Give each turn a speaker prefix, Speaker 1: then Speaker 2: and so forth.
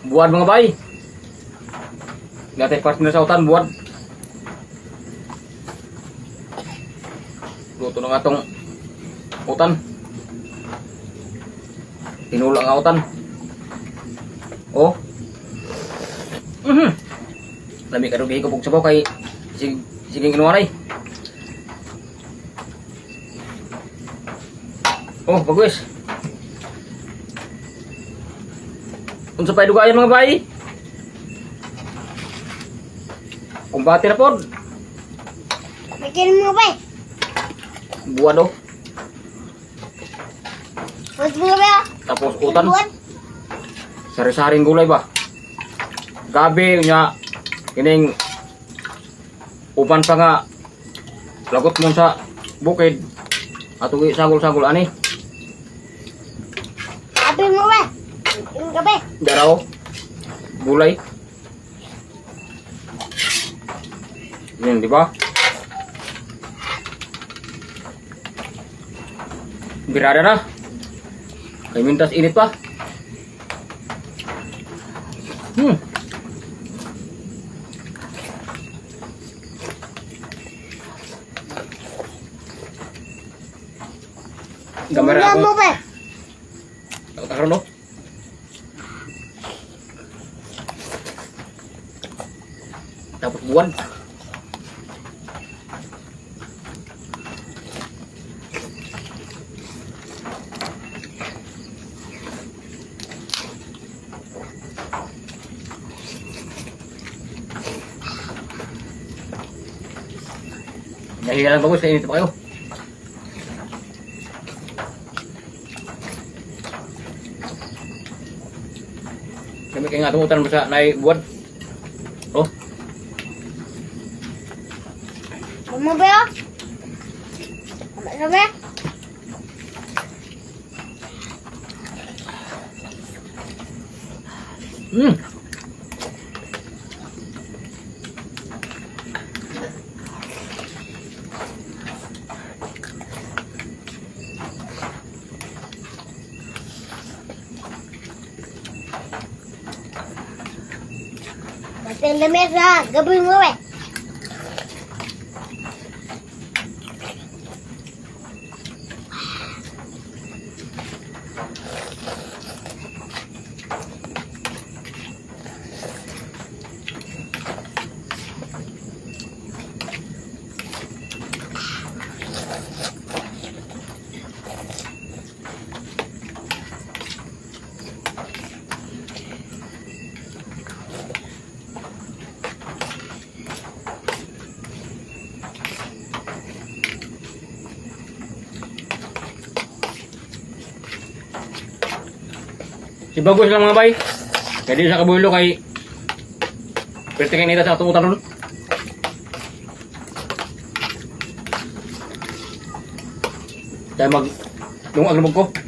Speaker 1: Buwan mga bay. Dati partner sa utan, buwan. Luto na nga itong utan. Tinula nga utan. Oh. Lami ka rin ko sabaw kay sige kinuha. Oh, bagus. Unsa pa dugayan mga bay? Kumbati na pod.
Speaker 2: Bikin mo ba?
Speaker 1: Buwan do.
Speaker 2: Buat mo ba?
Speaker 1: Tapos utan.
Speaker 2: Buat.
Speaker 1: Sari-saring gulay ba? Gabi nya kining uban pa nga lagot mo sa bukid ato sagol-sagol ani.
Speaker 2: Abin mo ba? Yung gabi.
Speaker 1: Daraw gulay. Yan, di ba? Birada na. Ay mintas init pa. Gambar
Speaker 2: Ulam mo
Speaker 1: ako.
Speaker 2: ba?
Speaker 1: Karon no. Dapat buwan. Nahiya lang bagus kayo nito pa kayo. Kami kaya nga tumutan mo sa naay buwan. Oh,
Speaker 2: Mo ba? Sama. Batin lamesa, gabi mo ba?
Speaker 1: si bagus lang mga bay. Kaya di sa kabulo kay pertikin nita sa atong utan ron. Kaya mag lungag ko.